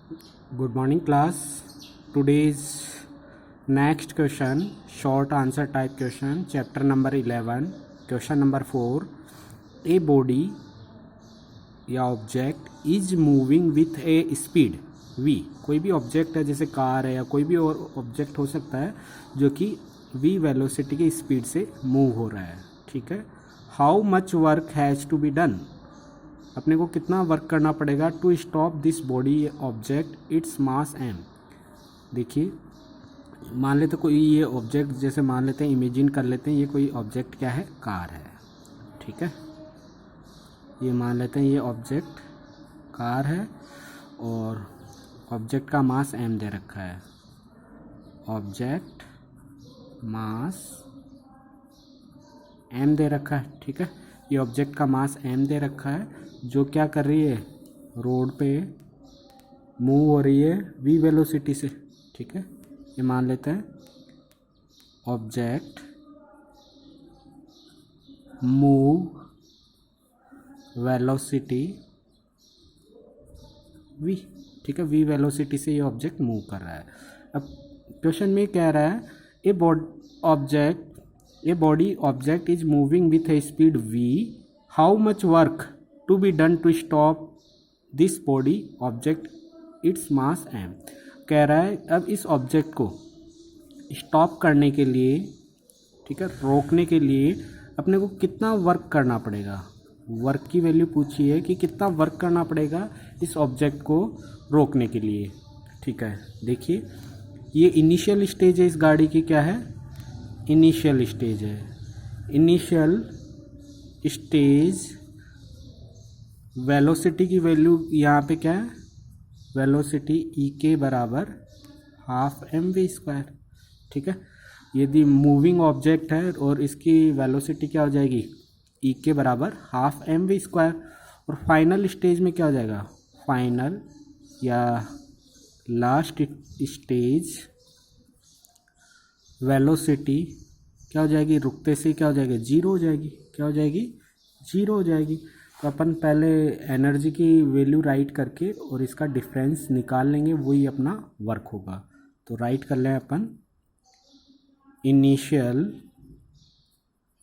Good morning class. Today's next question, short answer type question, chapter number 11, question number 4. A body या object is moving with a speed v. कोई भी object है जैसे car है या कोई भी और ऑब्जेक्ट हो सकता है जो कि v वेलोसिटी की स्पीड से मूव हो रहा है, ठीक है. How much work has to be done. अपने को कितना वर्क करना पड़ेगा to stop this body object its mass m. देखिए मान लेते कोई ये ऑब्जेक्ट, जैसे मान लेते हैं, इमेजिन कर लेते हैं ये कोई ऑब्जेक्ट क्या है, कार है, ठीक है. ये मान लेते हैं ये ऑब्जेक्ट कार है और ऑब्जेक्ट का मास m दे रखा है. ऑब्जेक्ट मास m दे रखा है, ठीक है. ये ऑब्जेक्ट का मास m दे रखा है जो क्या कर रही है, रोड पे मूव हो रही है v वेलोसिटी से, ठीक है. ये मान लेते हैं ऑब्जेक्ट मूव वेलोसिटी v, ठीक है. v वेलोसिटी से ये ऑब्जेक्ट मूव कर रहा है. अब क्वेश्चन में कह रहा है a body object is moving with a speed v. How much work to be done to stop this body object its mass m. कह रहा है अब इस ऑब्जेक्ट को स्टॉप करने के लिए, ठीक है, रोकने के लिए अपने को कितना वर्क करना पड़ेगा. वर्क की वैल्यू पूछी है कि कितना वर्क करना पड़ेगा इस ऑब्जेक्ट को रोकने के लिए, ठीक है. देखिए ये इनिशियल स्टेज है इस गाड़ी की, क्या है, इनिशियल स्टेज है. इनिशियल स्टेज वेलोसिटी की वैल्यू यहाँ पे क्या है, वेलोसिटी ई के बराबर हाफ mv², ठीक है. यदि मूविंग ऑब्जेक्ट है और इसकी वेलोसिटी क्या हो जाएगी, ई के बराबर हाफ mv². और फाइनल स्टेज में क्या हो जाएगा, फाइनल या लास्ट स्टेज वेलोसिटी क्या हो जाएगी, रुकते से क्या हो जाएगी, जीरो हो जाएगी. क्या हो जाएगी, जीरो हो जाएगी. तो अपन पहले एनर्जी की वैल्यू राइट करके और इसका डिफरेंस निकाल लेंगे, वही अपना वर्क होगा. तो राइट कर लें अपन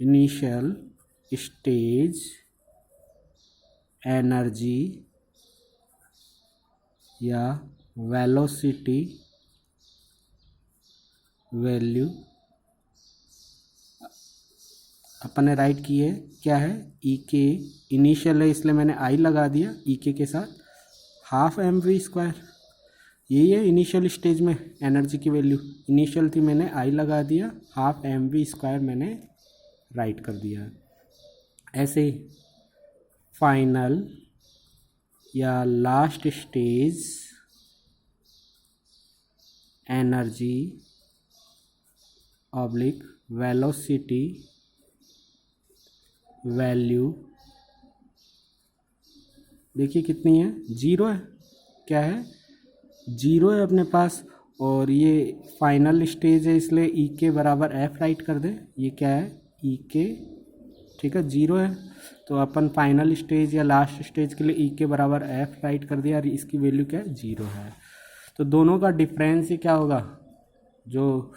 इनिशियल स्टेज एनर्जी या वेलोसिटी वैल्यू अपन ने राइट की है, क्या है, ई के. इनिशियल है इसलिए मैंने आई लगा दिया ई के साथ, हाफ mv². यही है इनिशियल स्टेज में एनर्जी की वैल्यू. इनिशियल थी, मैंने आई लगा दिया, हाफ mv² मैंने राइट कर दिया. ऐसे ही फाइनल या last stage energy oblique velocity value देखिए कितनी है, जीरो है. क्या है, जीरो है अपने पास. और ये फाइनल स्टेज है इसलिए ई के बराबर एफ राइट कर दे. ये क्या है, ई के, ठीक है, जीरो है. तो अपन फाइनल स्टेज या लास्ट स्टेज के लिए ई के बराबर एफ राइट कर दिया और इसकी वैल्यू क्या है, जीरो है. तो दोनों का डिफरेंस ही क्या होगा, जो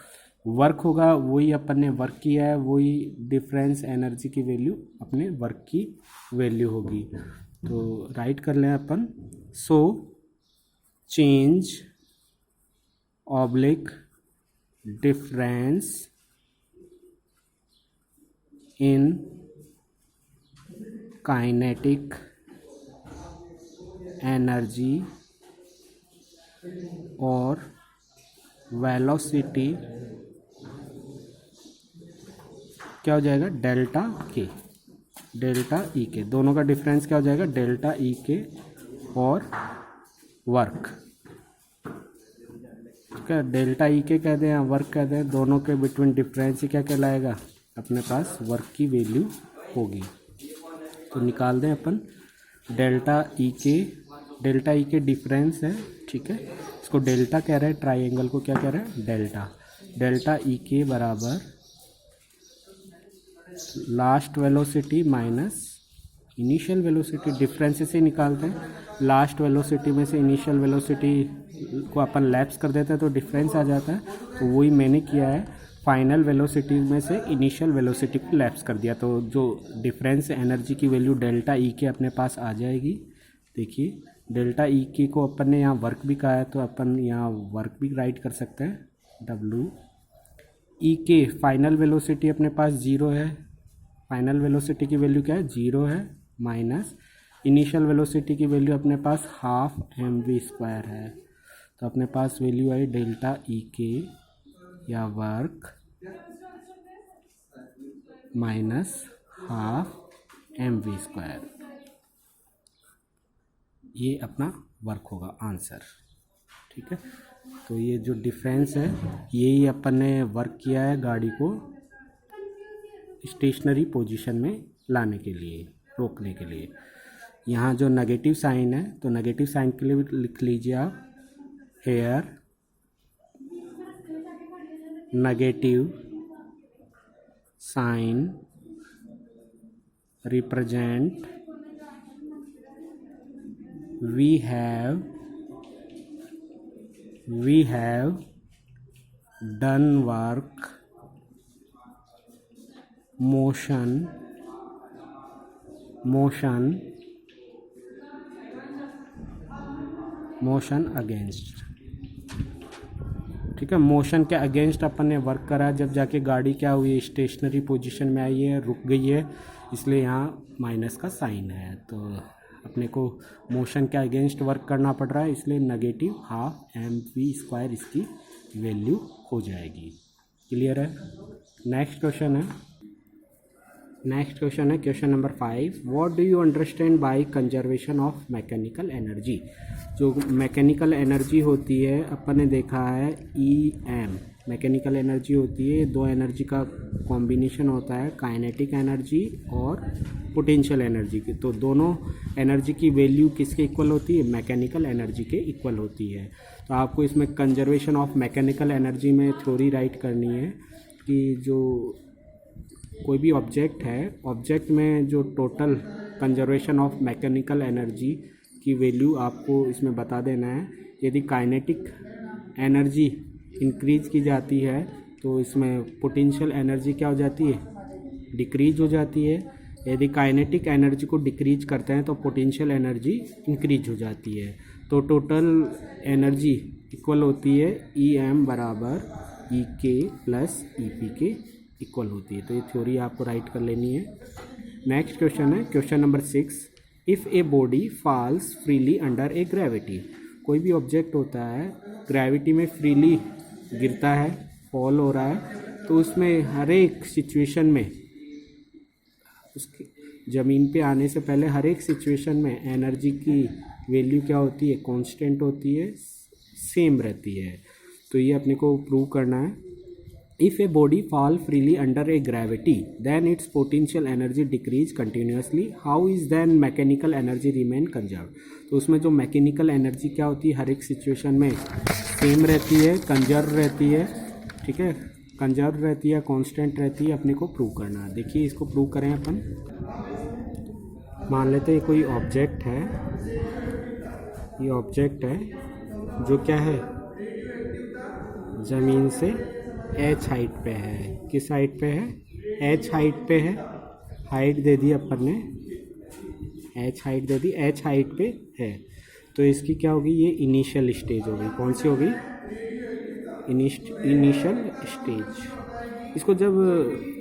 वर्क होगा वही अपन ने वर्क किया है, वही डिफरेंस एनर्जी की वैल्यू अपने वर्क की वैल्यू होगी. तो राइट कर लें अपन. So change oblique difference in kinetic energy और वेलोसिटी क्या हो जाएगा, डेल्टा के. डेल्टा ई के, दोनों का डिफरेंस क्या हो जाएगा, डेल्टा ई के और वर्क, ठीक है. डेल्टा ई के कह दें या वर्क कह दें, दोनों के बिटवीन डिफरेंस ही क्या कहलाएगा, अपने पास वर्क की वैल्यू होगी. तो निकाल दें अपन डेल्टा ई के डिफरेंस है, ठीक है. इसको डेल्टा कह रहे हैं, ट्राइंगल को क्या कह रहे हैं, डेल्टा. डेल्टा ई के बराबर last velocity minus initial velocity difference से निकालते हैं, लास्ट वेलोसिटी में से इनिशियल वेलोसिटी को अपन लैप्स कर देते हैं तो डिफरेंस आ जाता है। तो वही मैंने किया है, फाइनल वेलोसिटी में से इनिशियल वेलोसिटी को लैप्स कर दिया, तो जो डिफरेंस एनर्जी की वैल्यू डेल्टा ई के अपने पास आ जाएगी। देखिए डेल्टा ई के को अपन ने यहाँ वर्क भी कहा है तो अपन यहाँ वर्क भी राइट कर सकते हैं, डब्ल्यू ई के फाइनल वेलोसिटी अपने पास 0 है, फाइनल वेलोसिटी की वैल्यू क्या है 0 है, माइनस इनिशियल वेलोसिटी की वैल्यू अपने पास हाफ mv² है। तो अपने पास वैल्यू आई डेल्टा ई के या वर्क माइनस हाफ mv², ये अपना वर्क होगा आंसर। ठीक है, तो ये जो डिफरेंस है यही अपन ने वर्क किया है गाड़ी को स्टेशनरी पोजीशन में लाने के लिए, रोकने के लिए। यहाँ जो नेगेटिव साइन है तो नेगेटिव साइन के लिए लिख लीजिए आप, here negative sign represent we have done work motion against. ठीक है, मोशन के अगेंस्ट अपन ने वर्क करा, जब जाके गाड़ी क्या हुई स्टेशनरी पोजीशन में आई है, रुक गई है, इसलिए यहाँ माइनस का साइन है। तो अपने को मोशन के अगेंस्ट वर्क करना पड़ रहा है, इसलिए नेगेटिव हाफ mv² इसकी वैल्यू हो जाएगी। क्लियर है। नेक्स्ट क्वेश्चन है question number 5। What do you understand by conservation of mechanical energy. जो मैकेनिकल एनर्जी होती है अपन ने देखा है EM मैकेनिकल एनर्जी होती है, दो एनर्जी का कॉम्बिनेशन होता है, काइनेटिक एनर्जी और पोटेंशियल एनर्जी की। तो दोनों एनर्जी की वैल्यू किसके इक्वल होती है, मैकेनिकल एनर्जी के इक्वल होती है। तो आपको इसमें कंजर्वेशन ऑफ मैकेनिकल एनर्जी में थ्योरी राइट करनी है कि जो कोई भी ऑब्जेक्ट है, ऑब्जेक्ट में जो total conservation of mechanical energy की वैल्यू आपको इसमें बता देना है। यदि काइनेटिक एनर्जी इंक्रीज की जाती है तो इसमें पोटेंशियल एनर्जी क्या हो जाती है, डिक्रीज हो जाती है। यदि काइनेटिक एनर्जी को डिक्रीज करते हैं तो पोटेंशियल एनर्जी इंक्रीज हो जाती है। तो टोटल एनर्जी इक्वल होती है EM बराबर EK प्लस EP के इक्वल होती है। तो ये थ्योरी आपको राइट कर लेनी है। नेक्स्ट क्वेश्चन है question number 6। If a body falls freely under a gravity. कोई भी ऑब्जेक्ट होता है ग्रेविटी में फ्रीली गिरता है, फॉल हो रहा है, तो उसमें हर एक सिचुएशन में, उसके ज़मीन पे आने से पहले हर एक सिचुएशन में एनर्जी की वैल्यू क्या होती है, कांस्टेंट होती है, सेम रहती है। तो ये अपने को प्रूव करना है। If a body fall freely under a gravity then its potential energy decrease continuously, how is then mechanical energy remain conserve. तो उसमें जो मैकेनिकल एनर्जी क्या होती है, हर एक सिचुएशन में सेम रहती है, कंजर्व रहती है। ठीक है, कंजर्व रहती है, कांस्टेंट रहती है, अपने को प्रूव करना है। देखिए इसको प्रूव करें अपन। मान लेते हैं कोई ऑब्जेक्ट है, ये ऑब्जेक्ट है जो क्या है, ज़मीन से h हाइट पे है। किस हाइट पे है, h हाइट पे है। हाइट दे दी अपन ने, h हाइट दे दी, h हाइट पे है। तो इसकी क्या होगी, ये इनिशियल स्टेज होगी। कौन सी होगी, इनिशियल स्टेज। इसको जब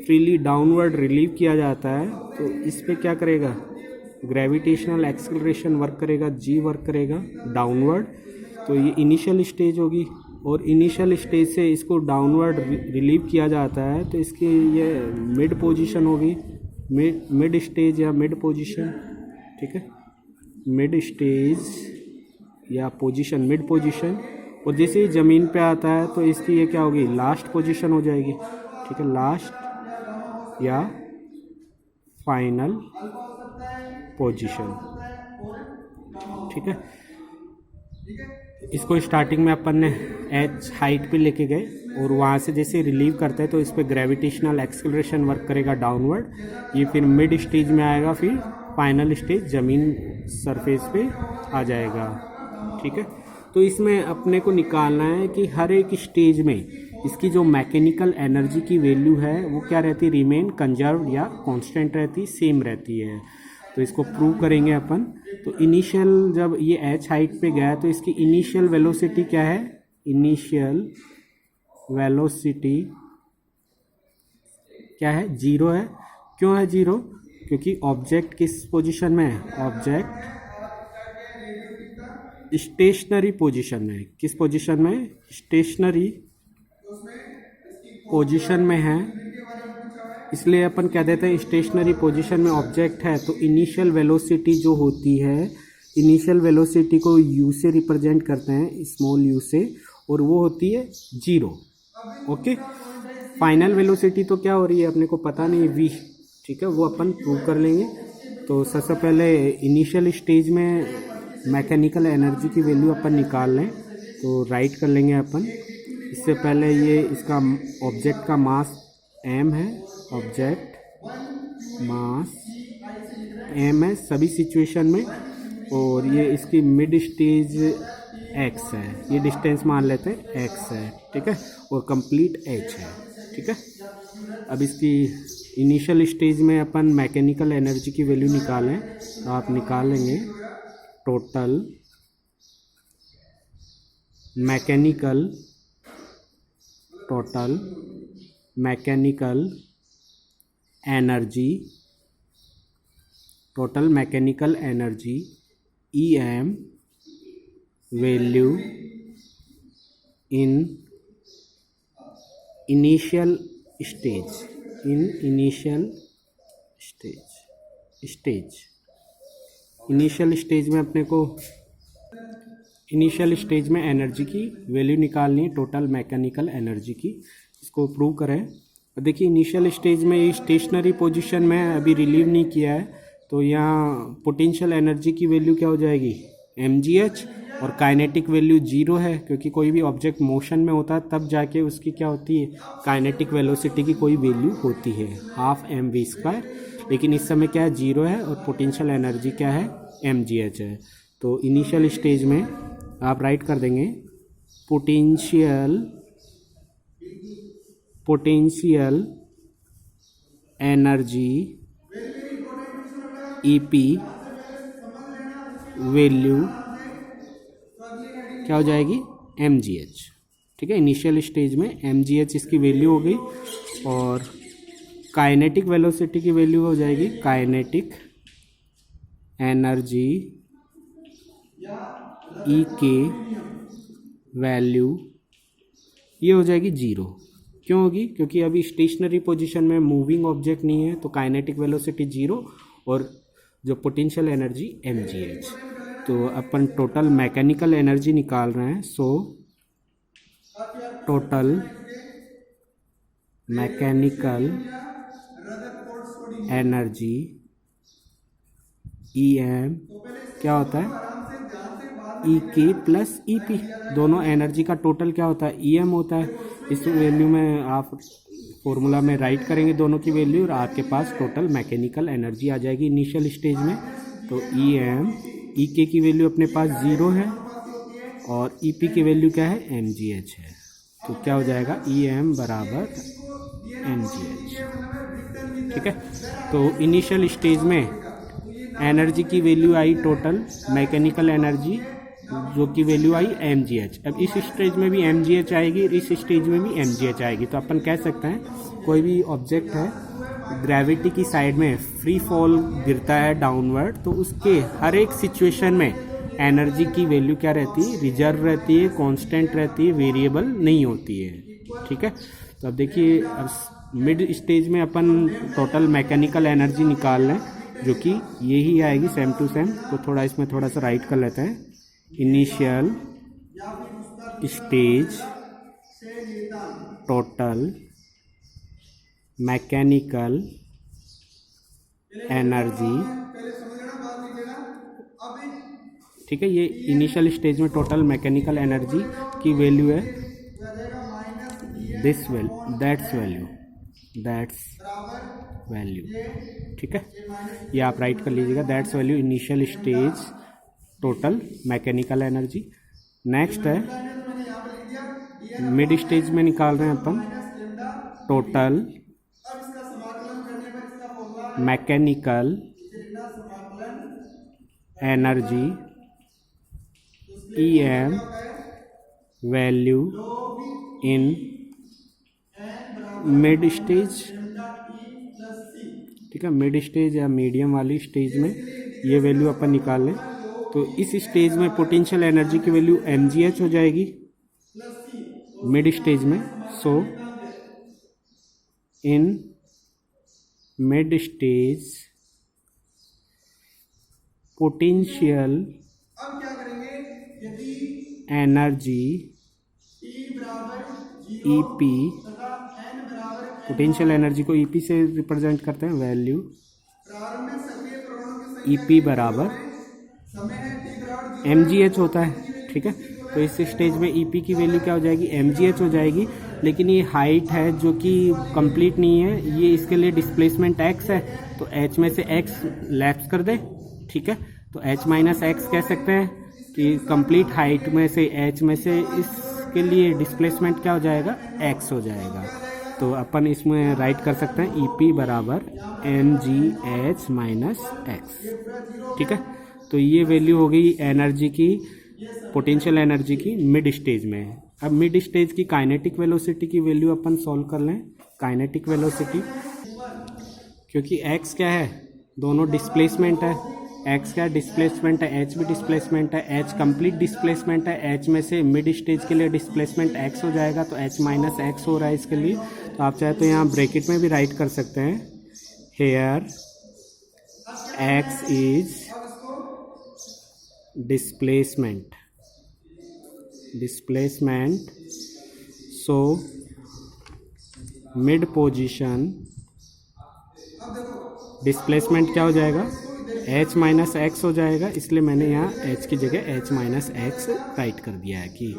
फ्रीली डाउनवर्ड रिलीव किया जाता है तो इस पे क्या करेगा, ग्रेविटेशनल एक्सेलरेशन वर्क करेगा, g वर्क करेगा डाउनवर्ड। तो ये इनिशियल स्टेज होगी और इनिशियल स्टेज से इसको डाउनवर्ड रिलीव किया जाता है तो इसकी ये मिड पोजीशन होगी, मिड स्टेज या मिड पोजीशन। ठीक है, मिड स्टेज या पोजीशन, मिड पोजीशन। और जैसे ही ज़मीन पे आता है तो इसकी ये क्या होगी, लास्ट पोजीशन हो जाएगी। ठीक है, लास्ट या फाइनल पोजीशन। ठीक है, इसको स्टार्टिंग में अपन ने h हाइट पे लेके गए और वहाँ से जैसे रिलीव करते हैं तो इस पर ग्रेविटेशनल एक्सेलरेशन वर्क करेगा डाउनवर्ड। ये फिर मिड स्टेज में आएगा, फिर फाइनल स्टेज ज़मीन सरफेस पे आ जाएगा। ठीक है, तो इसमें अपने को निकालना है कि हर एक स्टेज में इसकी जो मैकेनिकल एनर्जी की वैल्यू है वो क्या रहती है, रिमेन कंजर्व या कांस्टेंट रहती, सेम रहती है। तो इसको प्रूव करेंगे अपन। तो इनिशियल जब ये एच हाइट पे गया तो इसकी इनिशियल वेलोसिटी क्या है, इनिशियल वेलोसिटी क्या है, जीरो है। क्यों है जीरो, क्योंकि ऑब्जेक्ट किस पोजीशन में है, ऑब्जेक्ट स्टेशनरी पोजीशन में है। किस पोजीशन में, स्टेशनरी पोजीशन में है, इसलिए अपन कह देते हैं स्टेशनरी पोजीशन में ऑब्जेक्ट है। तो इनिशियल वेलोसिटी जो होती है, इनिशियल वेलोसिटी को यू से रिप्रेजेंट करते हैं, स्मॉल यू से, और वो होती है जीरो। ओके, फाइनल वेलोसिटी तो क्या हो रही है अपने को पता नहीं, वी। ठीक है, वो अपन प्रूव कर लेंगे। तो सबसे पहले इनिशियल स्टेज में मैकेनिकल एनर्जी की वैल्यू अपन निकाल लें। तो राइट कर लेंगे अपन। इससे पहले ये इसका ऑब्जेक्ट का मास m है, ऑब्जेक्ट मास m है सभी सिचुएशन में, और ये इसकी मिड स्टेज x है, ये डिस्टेंस मान लेते हैं x है। ठीक है, और कंप्लीट h है। ठीक है, अब इसकी इनिशियल स्टेज में अपन मैकेनिकल एनर्जी की वैल्यू निकालें तो आप निकालेंगे total mechanical energy, total mechanical energy EM value in initial stage, initial stage में अपने को इनिशियल स्टेज में एनर्जी की वैल्यू निकालनी है, टोटल मैकेनिकल एनर्जी की। इसको प्रूव करें। देखिए इनिशियल स्टेज में ये स्टेशनरी पोजीशन में अभी रिलीव नहीं किया है, तो यहाँ पोटेंशियल एनर्जी की वैल्यू क्या हो जाएगी, mgh, और काइनेटिक वैल्यू जीरो है, क्योंकि कोई भी ऑब्जेक्ट मोशन में होता है तब जाके उसकी क्या होती है, काइनेटिक वेलोसिटी की कोई वैल्यू होती है, हाफ mv²। लेकिन इस समय क्या है, जीरो है, और पोटेंशियल एनर्जी क्या है, mgh है। तो इनिशियल स्टेज में आप राइट कर देंगे पोटेंशियल एनर्जी EP वैल्यू क्या हो जाएगी, mgh। ठीक है, इनिशियल स्टेज में mgh इसकी वैल्यू हो गई, और काइनेटिक वेलोसिटी की वैल्यू हो जाएगी, काइनेटिक एनर्जी E के वैल्यू ये हो जाएगी जीरो। क्यों होगी, क्योंकि अभी स्टेशनरी पोजीशन में मूविंग ऑब्जेक्ट नहीं है, तो काइनेटिक वेलोसिटी जीरो, और जो पोटेंशियल एनर्जी mgh। तो अपन टोटल मैकेनिकल एनर्जी निकाल रहे हैं। सो टोटल मैकेनिकल एनर्जी EM क्या होता है, EK प्लस EP, दोनों एनर्जी का टोटल क्या होता है, EM होता है। इस वैल्यू में आप फॉर्मूला में राइट करेंगे दोनों की वैल्यू, और आपके पास टोटल मैकेनिकल एनर्जी आ जाएगी इनिशियल स्टेज में। तो EM, EK की वैल्यू अपने पास जीरो है, और EP की वैल्यू क्या है, mgh है। तो क्या हो जाएगा, EM बराबर mgh। ठीक है, तो इनिशियल स्टेज में एनर्जी की वैल्यू आई टोटल मैकेनिकल एनर्जी, जो की वैल्यू आई mgh। अब इस स्टेज में भी mgh आएगी, इस स्टेज में भी mgh आएगी। तो अपन कह सकते हैं कोई भी ऑब्जेक्ट है ग्रेविटी की साइड में फ्री फॉल गिरता है डाउनवर्ड, तो उसके हर एक सिचुएशन में एनर्जी की वैल्यू क्या रहती है, रिजर्व रहती है, कांस्टेंट रहती है, वेरिएबल नहीं होती है। ठीक है, तो अब देखिए मिड स्टेज में अपन टोटल मैकेनिकल एनर्जी निकाल लें, जो कि यही आएगी सेम टू सेम। तो थोड़ा इसमें थोड़ा सा राइट कर लेते हैं, initial stage total mechanical energy. ठीक है, ये इनिशियल स्टेज में टोटल मैकेनिकल एनर्जी की वैल्यू है दैट्स वैल्यू वैल्यू, ठीक है, ये आप राइट कर लीजिएगा। That's value initial stage total mechanical energy. Next है मिड स्टेज में निकाल रहे हैं अपन total mechanical energy EM value in mid stage, ठीक है, मिड स्टेज या मीडियम वाली स्टेज में ये वैल्यू अपन निकाल लें तो इस स्टेज में पोटेंशियल एनर्जी की वैल्यू mgh हो जाएगी मिड स्टेज में। So in mid stage potential energy EP, potential energy को EP से रिप्रेजेंट करते हैं, वैल्यू EP बराबर mgh होता है, ठीक है। तो इस स्टेज में EP की वैल्यू क्या हो जाएगी, mgh हो जाएगी। लेकिन ये हाइट है जो कि कंप्लीट नहीं है, ये इसके लिए डिस्प्लेसमेंट x है, तो h में से x लेफ्ट कर दे, ठीक है। तो h माइनस एक्स कह सकते हैं कि कंप्लीट हाइट में से h में से इसके लिए डिस्प्लेसमेंट क्या हो जाएगा, x हो जाएगा। तो अपन इसमें राइट कर सकते हैं EP बराबर mgh माइनस एक्स, ठीक है। तो ये वैल्यू हो गई एनर्जी की, पोटेंशियल एनर्जी की मिड स्टेज में। अब मिड स्टेज की काइनेटिक वेलोसिटी की वैल्यू अपन सॉल्व कर लें। काइनेटिक वेलोसिटी, क्योंकि x क्या है, दोनों डिस्प्लेसमेंट है, x क्या डिस्प्लेसमेंट है, h भी डिस्प्लेसमेंट है, h कंप्लीट डिस्प्लेसमेंट है, h में से मिड स्टेज के लिए डिस्प्लेसमेंट x हो जाएगा, तो h माइनस एक्स हो रहा है इसके लिए। तो आप चाहे तो यहाँ ब्रैकेट में भी राइट कर सकते हैं, here x is displacement, so mid position displacement क्या हो जाएगा, h माइनस एक्स हो जाएगा। इसलिए मैंने यहाँ h की जगह h माइनस एक्स राइट कर दिया है कि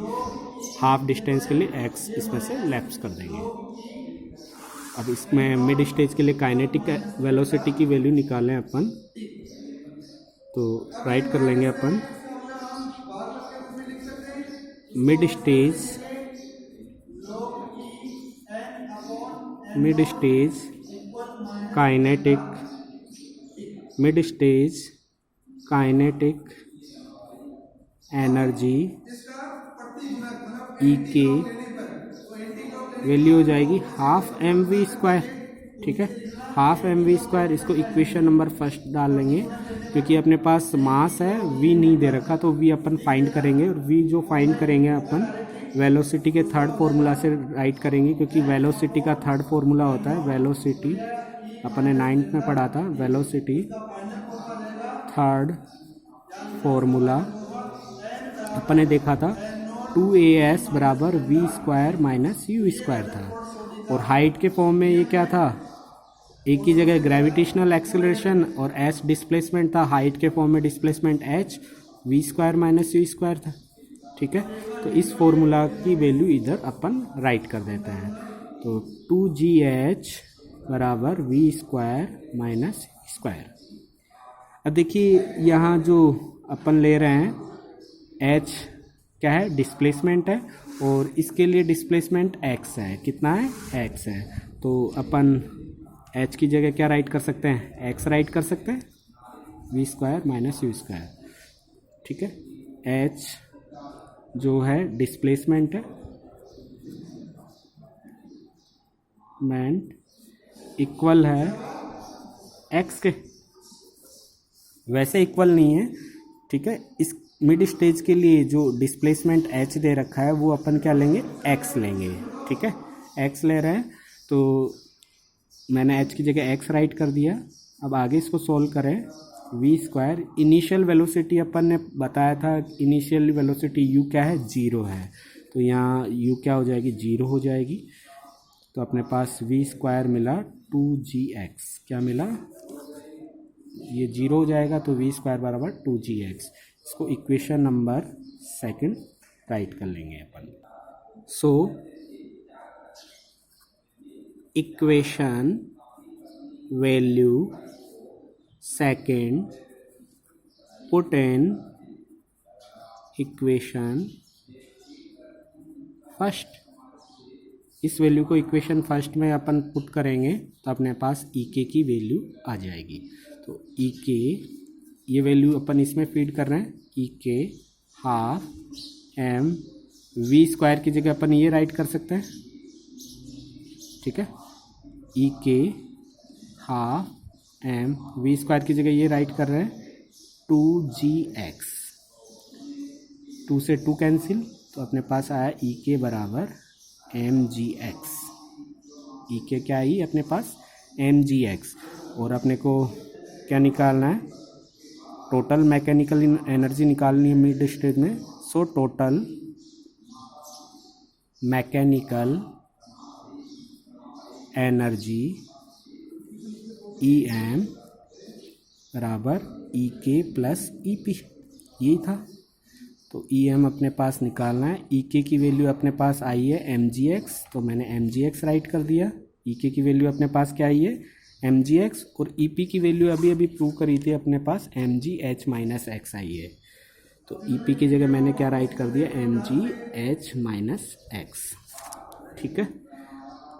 हाफ डिस्टेंस के लिए x इसमें से लेफ्ट कर देंगे। अब इसमें मिड स्टेज के लिए काइनेटिक वेलोसिटी की वैल्यू निकालें अपन, तो राइट कर लेंगे अपन mid stage kinetic energy E के वैल्यू हो जाएगी हाफ mv², ठीक है, हाफ mv²। इसको इक्वेशन नंबर फर्स्ट डाल लेंगे, क्योंकि अपने पास मास है, v नहीं दे रखा, तो v अपन फाइंड करेंगे, और v जो फाइंड करेंगे अपन वेलोसिटी के थर्ड फॉर्मूला से राइट करेंगे, क्योंकि वेलोसिटी का थर्ड फॉर्मूला होता है, वेलोसिटी अपन ने 9th में पढ़ा था, वेलोसिटी थर्ड फॉर्मूला अपन ने देखा था 2as बराबर v² माइनस u² था। और हाइट के फॉर्म में ये क्या था, एक ही जगह ग्रेविटेशनल एक्सेलरेशन और s डिस्प्लेसमेंट था, हाइट के फॉर्म में displacement h v² minus u² था, ठीक है। तो इस फॉर्मूला की वैल्यू इधर अपन राइट कर देते हैं, तो 2gh बराबर v² माइनस u²। अब देखिए यहाँ जो अपन ले रहे हैं h क्या है, डिस्प्लेसमेंट है, और इसके लिए डिस्प्लेसमेंट x है, कितना है, x है। तो अपन h की जगह क्या राइट कर सकते हैं, x राइट कर सकते हैं, v² माइनस u², ठीक है। h जो है डिस्प्लेसमेंट है, इक्वल है x के, वैसे इक्वल नहीं है, ठीक है। इस मिड स्टेज के लिए जो डिस्प्लेसमेंट h दे रखा है वो अपन क्या लेंगे, x लेंगे, ठीक है, x ले रहे हैं। तो मैंने h की जगह x राइट कर दिया। अब आगे इसको सॉल्व करें, v², इनिशियल वेलोसिटी अपन ने बताया था, इनिशियल वेलोसिटी u क्या है, 0 है, तो यहाँ u क्या हो जाएगी, 0 हो जाएगी। तो अपने पास v² मिला 2gx, क्या मिला, ये 0 हो जाएगा, तो v² बराबर 2gx। इसको इक्वेशन नंबर सेकंड राइट कर लेंगे अपन। So equation value second put in equation first. इस वैल्यू को इक्वेशन फर्स्ट में अपन पुट करेंगे तो अपने पास ई के की वैल्यू आ जाएगी। तो ई के ये वैल्यू अपन इसमें फीड कर रहे हैं, ई के हाफ एम वी स्क्वायर की जगह अपन ये राइट कर सकते हैं, ठीक है। ई के हाफ एम वी स्क्वायर की जगह ये राइट कर रहे हैं 2gx, 2 से 2 कैंसिल, तो अपने पास आया ई के बराबर mgx। ई के क्या आई अपने पास mgx। और अपने को क्या निकालना है, टोटल मैकेनिकल एनर्जी निकालनी है मिड स्टेज में। So total mechanical energy E M बराबर ई के प्लस ई पी, यही था। तो ई एम अपने पास निकालना है। ई के की वैल्यू अपने पास आई है एम जी एक्स, तो मैंने एम जी एक्स राइट कर दिया। ई के की वैल्यू अपने पास क्या आई है एम जी एक्स, और ई पी की वैल्यू अभी अभी प्रूव करी थी अपने पास M ji H minus X I है। तो ई पी की जगह मैंने क्या राइट कर दिया एम जी एच माइनस एक्स, ठीक है।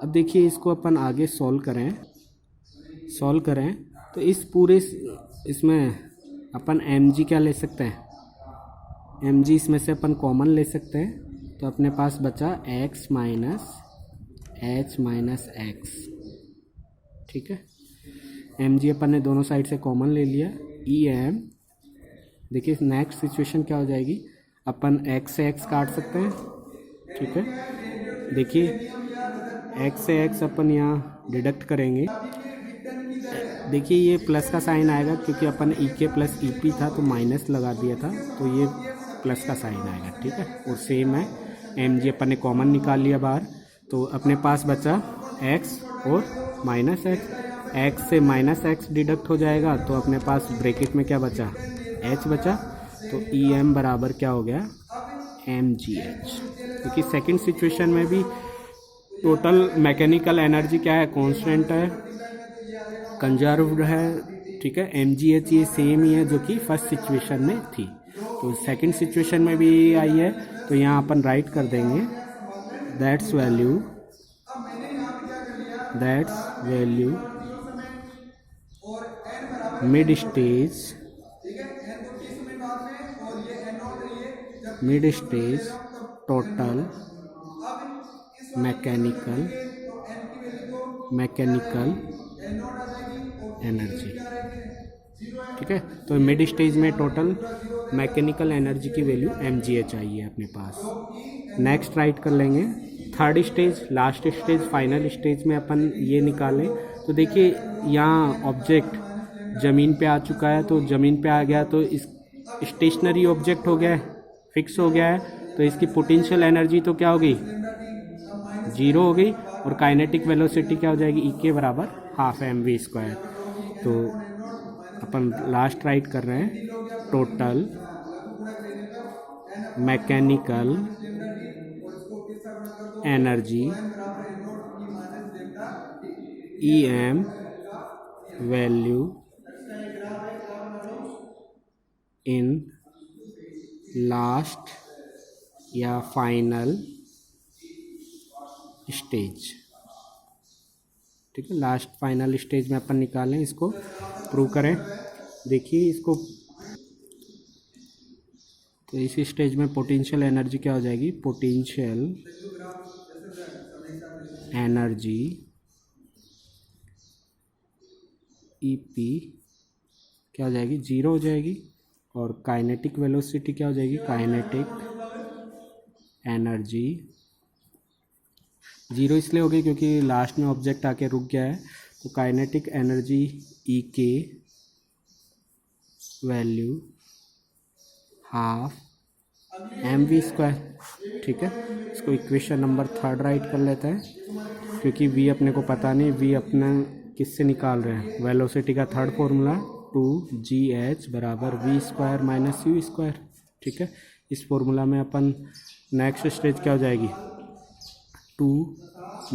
अब देखिए इसको अपन आगे सॉल्व करें तो इस पूरे इसमें अपन एम जी क्या ले सकते हैं, एम जी इसमें से अपन कॉमन ले सकते हैं। तो अपने पास बचा x minus H minus x, ठीक है। एम जी अपन ने दोनों साइड से कॉमन ले लिया। ई एम देखिए नेक्स्ट सिचुएशन क्या हो जाएगी, अपन एक्स से एक्स काट सकते हैं, ठीक है। देखिए एक्स से एक्स अपन यहाँ डिडक्ट करेंगे, देखिए ये प्लस का साइन आएगा क्योंकि अपन ई के प्लस ई पी था तो माइनस लगा दिया था, तो ये प्लस का साइन आएगा, ठीक है। और सेम है एम जी अपन ने कॉमन निकाल लिया बाहर, तो अपने पास बचा एक्स और माइनस एक्स। एक्स से माइनस एक्स डिडक्ट हो जाएगा तो अपने पास ब्रैकेट में क्या बचा एच बचा। तो ई एम बराबर क्या हो गया एम जी एच, क्योंकि सेकेंड सिचुएशन में भी टोटल मैकेनिकल एनर्जी क्या है कांस्टेंट है, कंजर्व्ड है, ठीक है। एम जी एच ये सेम ही है जो कि फर्स्ट सिचुएशन में थी, तो सेकंड सिचुएशन में भी आई है। तो यहाँ अपन राइट कर देंगे that's value mid stage total mechanical energy, ठीक है। तो मिड स्टेज में टोटल मैकेनिकल एनर्जी की वैल्यू एम जी एच आई है अपने पास। नेक्स्ट राइट कर लेंगे third stage, last stage, final stage में अपन ये निकालें। तो देखिए यहाँ ऑब्जेक्ट ज़मीन पे आ चुका है, तो ज़मीन पे आ गया तो इस स्टेशनरी ऑब्जेक्ट हो गया है, फिक्स हो गया है, तो इसकी पोटेंशियल एनर्जी तो क्या हो गई जीरो हो गई, और काइनेटिक वेलोसिटी क्या हो जाएगी ई के बराबर हाफ एम वी स्क्वायर। तो अपन लास्ट राइट कर रहे हैं total mechanical energy E M value in last या फाइनल स्टेज, ठीक है। लास्ट फाइनल स्टेज में अपन निकालें, इसको प्रूव करें। देखिए इसको, तो इस स्टेज में पोटेंशियल एनर्जी क्या हो जाएगी, पोटेंशियल एनर्जी ई पी क्या हो जाएगी जीरो हो जाएगी, और काइनेटिक वेलोसिटी क्या हो जाएगी काइनेटिक एनर्जी जीरो इसलिए हो गई क्योंकि लास्ट में ऑब्जेक्ट आके रुक गया है। तो kinetic energy E K value half m v square, ठीक है। इसको इक्वेशन नंबर थर्ड राइट कर लेते हैं, क्योंकि वी अपने को पता नहीं, वी अपना किससे निकाल रहे हैं वेलोसिटी का थर्ड फॉर्मूला 2gh बराबर v square minus u square, ठीक है। इस फॉर्मूला में अपन नेक्स्ट स्टेज क्या हो जाएगी 2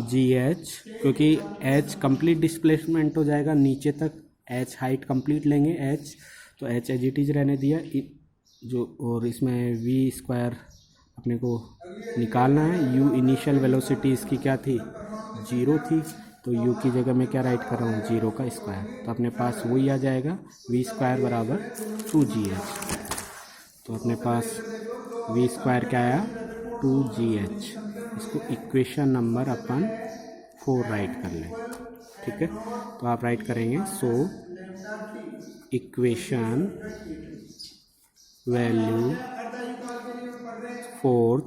जी एच, क्योंकि एच कंप्लीट डिस्प्लेसमेंट हो जाएगा नीचे तक, एच हाइट कंप्लीट लेंगे एच, तो एच एज इट इज रहने दिया जो, और इसमें वी स्क्वायर अपने को निकालना है। यू इनिशियल वेलोसिटी इसकी क्या थी, 0 थी, तो यू की जगह मैं क्या राइट कर रहा हूँ, 0 का स्क्वायर, तो अपने पास वही आ जाएगा वी स्क्वायर बराबर 2gh। तो अपने पास वी स्क्वायर क्या आया, 2gh। इसको इक्वेशन नंबर अपन 4 राइट कर लें, ठीक है। तो आप राइट करेंगे, सो equation value 4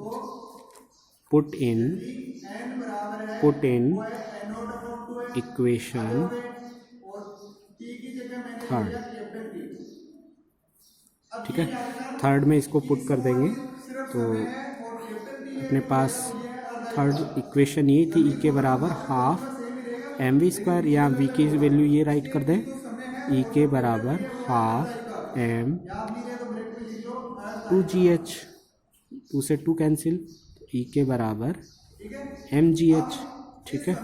put in equation third, ठीक है। थर्ड में इसको पुट कर देंगे, तो अपने पास थर्ड इक्वेशन ये थी, ई के बराबर हाफ एम वी स्क्वायर, या वी की वैल्यू ये राइट कर दें, ई के बराबर हाफ एम 2gh, 2 से 2 कैंसिल, ई के बराबर mgh, ठीक है।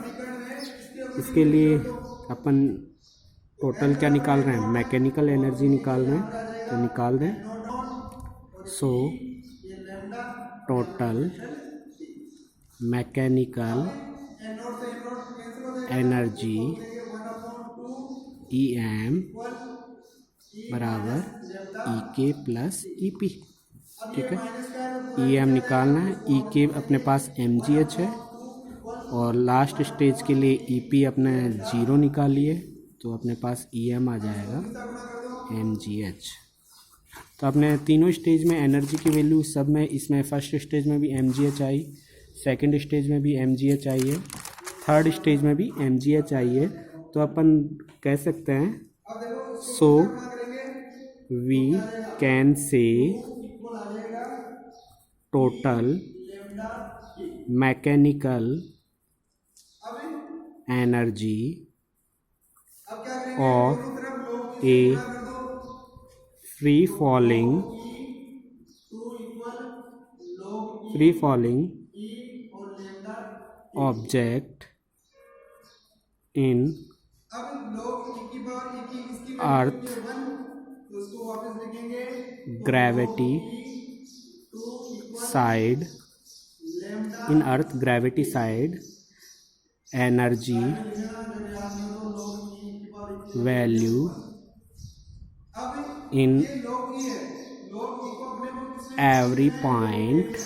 इसके लिए अपन टोटल क्या निकाल रहे हैं, मैकेनिकल एनर्जी निकाल रहे हैं, तो निकाल दें। So total mechanical energy E M बराबर ई के प्लस ई पी, ठीक है। ई एम निकालना है, ई के अपने पास एम जी एच है, और लास्ट स्टेज के लिए ई पी अपने 0 निकालिए, तो अपने पास ई एम आ जाएगा एम जी एच। तो अपने तीनों स्टेज में एनर्जी की वैल्यू सब में, इसमें फर्स्ट स्टेज में भी एम जी एच आई, सेकेंड स्टेज में भी एम जी एच आई है, थर्ड स्टेज में भी एम जी एच आई है। तो अपन कह सकते हैं, so we can say total mechanical energy of a free falling object in earth gravity side, in earth gravity side energy value in every point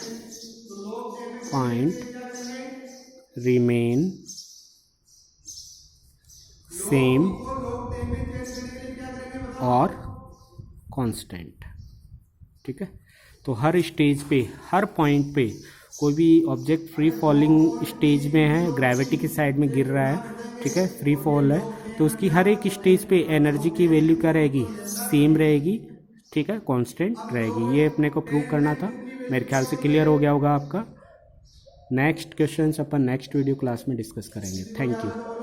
remain same और constant, ठीक है। तो हर स्टेज पे, हर पॉइंट पे कोई भी ऑब्जेक्ट फ्री फॉलिंग स्टेज में है, ग्रेविटी की साइड में गिर रहा है, ठीक है, फ्री फॉल है, तो उसकी हर एक स्टेज पे एनर्जी की वैल्यू क्या रहेगी, सेम रहेगी, ठीक है, कांस्टेंट रहेगी। ये अपने को प्रूव करना था, मेरे ख्याल से क्लियर हो गया होगा आपका। नेक्स्ट क्वेश्चंस अपन नेक्स्ट वीडियो क्लास में डिस्कस करेंगे। Thank you.